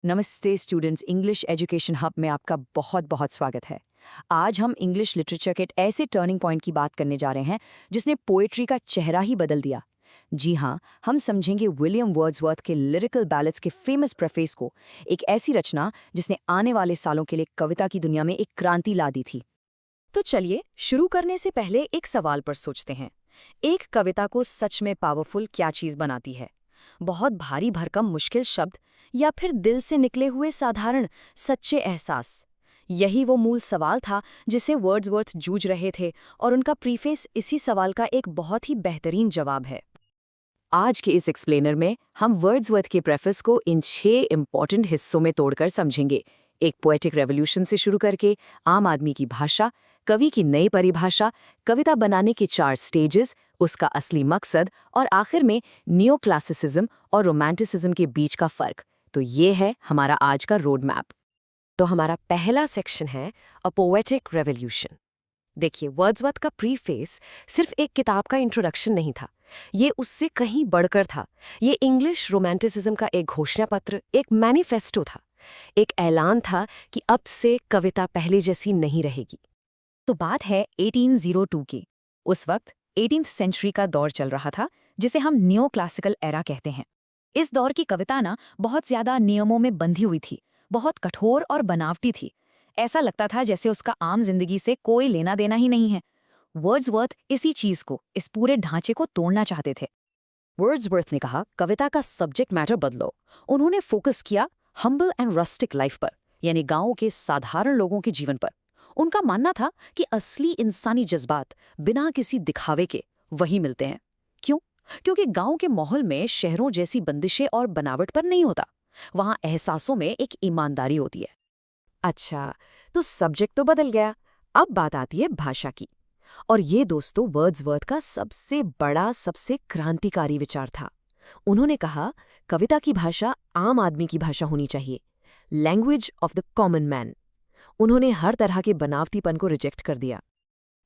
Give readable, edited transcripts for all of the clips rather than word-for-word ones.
नमस्ते students, English education hub में आपका बहुत बहुत स्वागत है। आज हम इंग्लिश लिटरेचर के एक ऐसे टर्निंग पॉइंट की बात करने जा रहे हैं जिसने पोएट्री का चेहरा ही बदल दिया। जी हाँ, हम समझेंगे विलियम वर्ड्सवर्थ के लिरिकल बैलेड्स के फेमस प्रेफेस को, एक ऐसी रचना जिसने आने वाले सालों के लिए कविता की दुनिया में एक क्रांति ला दी थी। तो चलिए शुरू करने से पहले एक सवाल पर सोचते हैं। एक कविता को सच में पावरफुल क्या चीज बनाती है? बहुत भारी भरकम मुश्किल शब्द या फिर दिल से निकले हुए साधारण सच्चे एहसास? यही वो मूल सवाल था जिसे वर्ड्सवर्थ जूझ रहे थे, और उनका प्रीफेस इसी सवाल का एक बहुत ही बेहतरीन जवाब है। आज के इस एक्सप्लेनर में हम वर्ड्सवर्थ के प्रेफेस को इन 6 इंपॉर्टेंट हिस्सों में तोड़कर समझेंगे। एक पोएटिक रेवोल्यूशन से शुरू करके आम आदमी की भाषा, कवि की नई परिभाषा, कविता बनाने के 4 स्टेजेस, उसका असली मकसद और आखिर में नियो क्लासिसिज्म और रोमांटिसिज्म के बीच का फर्क। तो ये है हमारा आज का रोड मैप। तो हमारा पहला सेक्शन है अ पोएटिक रेवोल्यूशन। देखिए, वर्ड्सवर्थ का प्रीफेस सिर्फ एक किताब का इंट्रोडक्शन नहीं था, ये उससे कहीं बढ़कर था। ये इंग्लिश रोमांटिसिज्म का एक घोषणा पत्र, एक मैनिफेस्टो था, एक ऐलान था कि अब से कविता पहले जैसी नहीं रहेगी। तो बात है 1802 की। उस वक्त 18th सेंचुरी का दौर चल रहा था, जिसे हम नियो क्लासिकल एरा कहते हैं। इस दौर की कविता ना बहुत ज्यादा नियमों में बंधी हुई थी, बहुत कठोर और बनावटी थी। ऐसा लगता था जैसे उसका आम जिंदगी से कोई लेना देना ही नहीं है। वर्ड्सवर्थ इसी चीज को, इस पूरे ढांचे को तोड़ना चाहते थे। वर्ड्सवर्थ ने कहा, कविता का सब्जेक्ट मैटर बदलो। उन्होंने फोकस किया हम्बल एंड रस्टिक लाइफ पर, यानी गांवों के साधारण लोगों के जीवन पर। उनका मानना था कि असली इंसानी जज्बात बिना किसी दिखावे के वही मिलते हैं। क्यों? क्योंकि गांव के माहौल में शहरों जैसी बंदिशें और बनावट पर नहीं होता। वहां एहसासों में एक ईमानदारी होती है। अच्छा, तो सब्जेक्ट तो बदल गया, अब बात आती है भाषा की। और ये दोस्तों वर्ड्सवर्थ का सबसे बड़ा, सबसे क्रांतिकारी विचार था। उन्होंने कहा, कविता की भाषा आम आदमी की भाषा होनी चाहिए, language of the common man. उन्होंने हर तरह के बनावटीपन को रिजेक्ट कर दिया।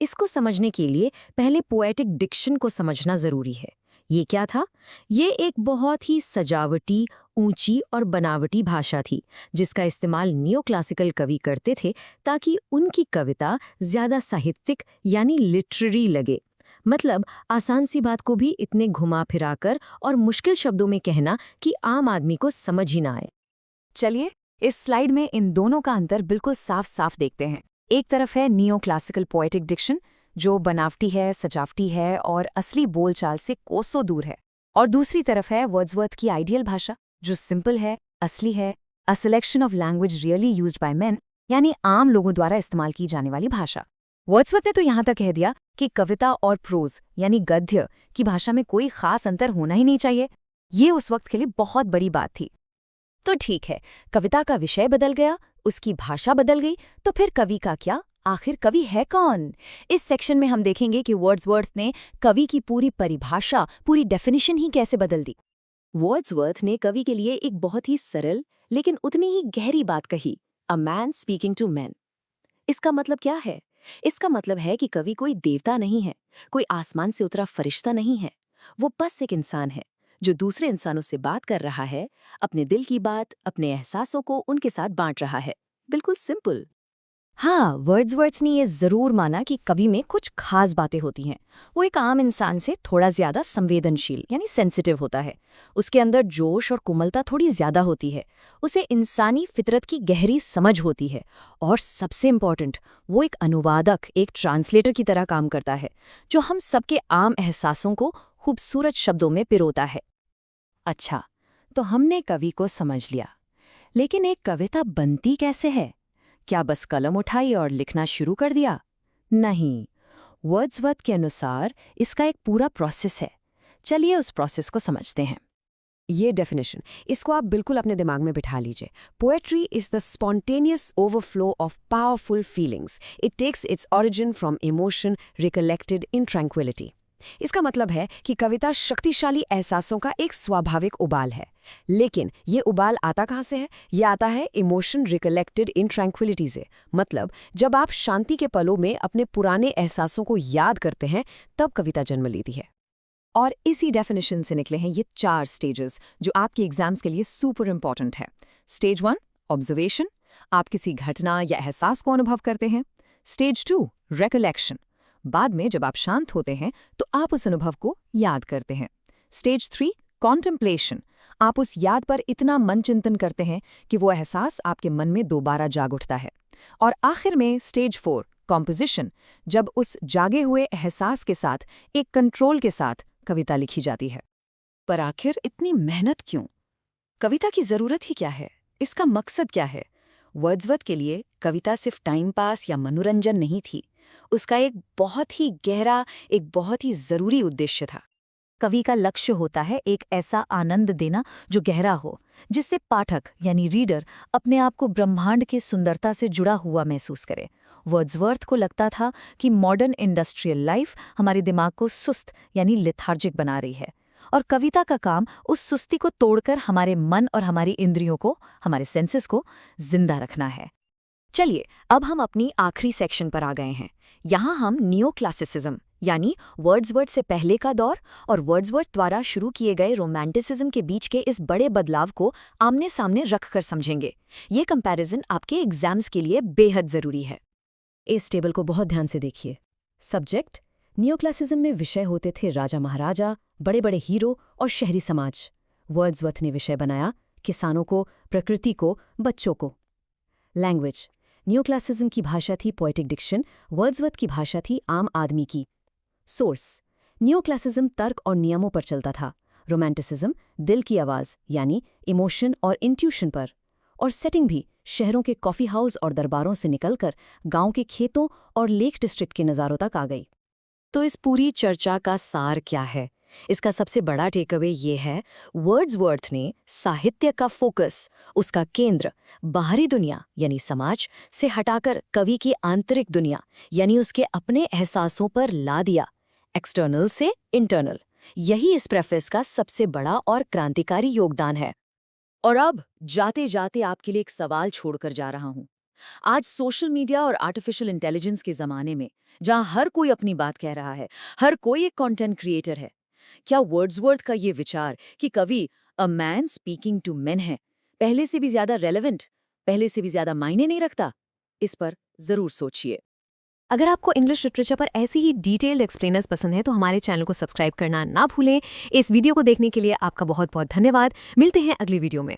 इसको समझने के लिए पहले पोएटिक डिक्शन को समझना जरूरी है। ये क्या था? ये एक बहुत ही सजावटी, ऊंची और बनावटी भाषा थी, जिसका इस्तेमाल नियो क्लासिकल कवि करते थे ताकि उनकी कविता ज्यादा साहित्यिक यानी लिटरेरी लगे। मतलब आसान सी बात को भी इतने घुमा फिराकर और मुश्किल शब्दों में कहना कि आम आदमी को समझ ही ना आए। चलिए इस स्लाइड में इन दोनों का अंतर बिल्कुल साफ साफ देखते हैं। एक तरफ है नियो क्लासिकल पोएटिक डिक्शन, जो बनावटी है, सजावटी है और असली बोलचाल से कोसों दूर है। और दूसरी तरफ है वर्ड्सवर्थ की आइडियल भाषा, जो सिंपल है, असली है, a selection of language really used by main, यानी आम लोगों द्वारा इस्तेमाल की जाने वाली भाषा। वर्ड्सवर्थ ने तो यहाँ तक कह दिया कि कविता और प्रोज यानी गद्य की भाषा में कोई खास अंतर होना ही नहीं चाहिए। ये उस वक्त के लिए बहुत बड़ी बात थी। तो ठीक है, कविता का विषय बदल गया, उसकी भाषा बदल गई, तो फिर कवि का क्या? आखिर कवि है कौन? इस सेक्शन में हम देखेंगे कि वर्ड्सवर्थ ने कवि की पूरी परिभाषा, पूरी डेफिनेशन ही कैसे बदल दी। वर्ड्सवर्थ ने कवि के लिए एक बहुत ही सरल लेकिन उतनी ही गहरी बात कही, a man speaking to man. इसका मतलब क्या है? इसका मतलब है कि कवि कोई देवता नहीं है, कोई आसमान से उतरा फरिश्ता नहीं है। वो बस एक इंसान है जो दूसरे इंसानों से बात कर रहा है, अपने दिल की बात, अपने एहसासों को उनके साथ बांट रहा है। बिल्कुल सिंपल। हाँ, वर्ड्सवर्थ ने ये जरूर माना कि कवि में कुछ खास बातें होती हैं। वो एक आम इंसान से थोड़ा ज्यादा संवेदनशील यानी सेंसिटिव होता है। उसके अंदर जोश और कोमलता थोड़ी ज्यादा होती है। उसे इंसानी फितरत की गहरी समझ होती है। और सबसे इम्पॉर्टेंट, वो एक अनुवादक, एक ट्रांसलेटर की तरह काम करता है, जो हम सबके आम एहसासों को खूबसूरत शब्दों में पिरोता है। अच्छा, तो हमने कवि को समझ लिया, लेकिन एक कविता बनती कैसे है? क्या बस कलम उठाई और लिखना शुरू कर दिया? नहीं, वर्ड्सवर्थ के अनुसार इसका एक पूरा प्रोसेस है। चलिए उस प्रोसेस को समझते हैं। ये डेफिनेशन, इसको आप बिल्कुल अपने दिमाग में बिठा लीजिए। Poetry is the spontaneous overflow of powerful feelings. It takes its origin from emotion recollected in tranquillity. इसका मतलब है कि कविता शक्तिशाली एहसासों का एक स्वाभाविक उबाल है। लेकिन ये उबाल आता कहाँ से है? ये आता है इमोशन रिकलेक्टेड इन ट्रैंक्विलिटी से। मतलब जब आप शांति के पलों में अपने पुराने एहसासों को याद करते हैं, तब कविता जन्म लेती है। और इसी डेफिनेशन से निकले हैं ये 4 स्टेजेस, जो आपके एग्जाम्स के लिए सुपर इंपॉर्टेंट है। स्टेज 1 ऑब्जर्वेशन, आप किसी घटना या एहसास को अनुभव करते हैं। स्टेज 2 रिकलेक्शन, बाद में जब आप शांत होते हैं तो आप उस अनुभव को याद करते हैं। स्टेज 3 कॉन्टेम्पलेशन, आप उस याद पर इतना मन चिंतन करते हैं कि वो एहसास आपके मन में दोबारा जाग उठता है। और आखिर में स्टेज 4 कॉम्पोजिशन, जब उस जागे हुए एहसास के साथ एक कंट्रोल के साथ कविता लिखी जाती है। पर आखिर इतनी मेहनत क्यों? कविता की जरूरत ही क्या है? इसका मकसद क्या है? वर्ड्सवर्थ के लिए कविता सिर्फ टाइम पास या मनोरंजन नहीं थी। उसका एक बहुत ही गहरा, एक बहुत ही जरूरी उद्देश्य था। कवि का लक्ष्य होता है एक ऐसा आनंद देना जो गहरा हो, जिससे पाठक यानी रीडर अपने आप को ब्रह्मांड की सुंदरता से जुड़ा हुआ महसूस करे। वर्ड्सवर्थ को लगता था कि मॉडर्न इंडस्ट्रियल लाइफ हमारे दिमाग को सुस्त यानी लेथार्जिक बना रही है, और कविता का काम उस सुस्ती को तोड़कर हमारे मन और हमारी इंद्रियों को, हमारे सेंसेस को जिंदा रखना है। चलिए अब हम अपनी आखिरी सेक्शन पर आ गए हैं। यहाँ हम नियो क्लासिसिज्म यानी वर्ड्सवर्थ से पहले का दौर और वर्ड्सवर्थ द्वारा शुरू किए गए रोमांटिसिज्म के बीच के इस बड़े बदलाव को आमने सामने रखकर समझेंगे। ये कंपैरिजन आपके एग्जाम्स के लिए बेहद जरूरी है। इस टेबल को बहुत ध्यान से देखिए। सब्जेक्ट, नियोक्लासिज्म में विषय होते थे राजा महाराजा, बड़े बड़े हीरो और शहरी समाज। वर्ड्सवर्थ ने विषय बनाया किसानों को, प्रकृति को, बच्चों को। लैंग्वेज, नियोक्लासिज्म की भाषा थी पोएटिक डिक्शन, वर्ड्सवर्थ की भाषा थी आम आदमी की। सोर्स, नियोक्लासिज्म तर्क और नियमों पर चलता था, रोमांटिसिज्म दिल की आवाज़ यानी इमोशन और इंट्यूशन पर। और सेटिंग भी शहरों के कॉफ़ी हाउस और दरबारों से निकलकर गांव के खेतों और लेक डिस्ट्रिक्ट के नज़ारों तक आ गई। तो इस पूरी चर्चा का सार क्या है? इसका सबसे बड़ा टेकअवे ये है, वर्ड्सवर्थ ने साहित्य का फोकस, उसका केंद्र बाहरी दुनिया यानी समाज से हटाकर कवि की आंतरिक दुनिया यानी उसके अपने एहसासों पर ला दिया, एक्सटर्नल से इंटरनल। यही इस प्रेफेस का सबसे बड़ा और क्रांतिकारी योगदान है। और अब जाते जाते आपके लिए एक सवाल छोड़कर जा रहा हूं। आज सोशल मीडिया और आर्टिफिशियल इंटेलिजेंस के जमाने में, जहां हर कोई अपनी बात कह रहा है, हर कोई एक कंटेंट क्रिएटर है, क्या वर्ड्सवर्थ का ये विचार कि कवि a man speaking to men है, पहले से भी ज्यादा रेलेवेंट, पहले से भी ज्यादा मायने नहीं रखता? इस पर जरूर सोचिए। अगर आपको इंग्लिश लिटरेचर पर ऐसी ही डिटेल्ड एक्सप्लेनर्स पसंद है तो हमारे चैनल को सब्सक्राइब करना ना भूलें। इस वीडियो को देखने के लिए आपका बहुत बहुत धन्यवाद। मिलते हैं अगली वीडियो में।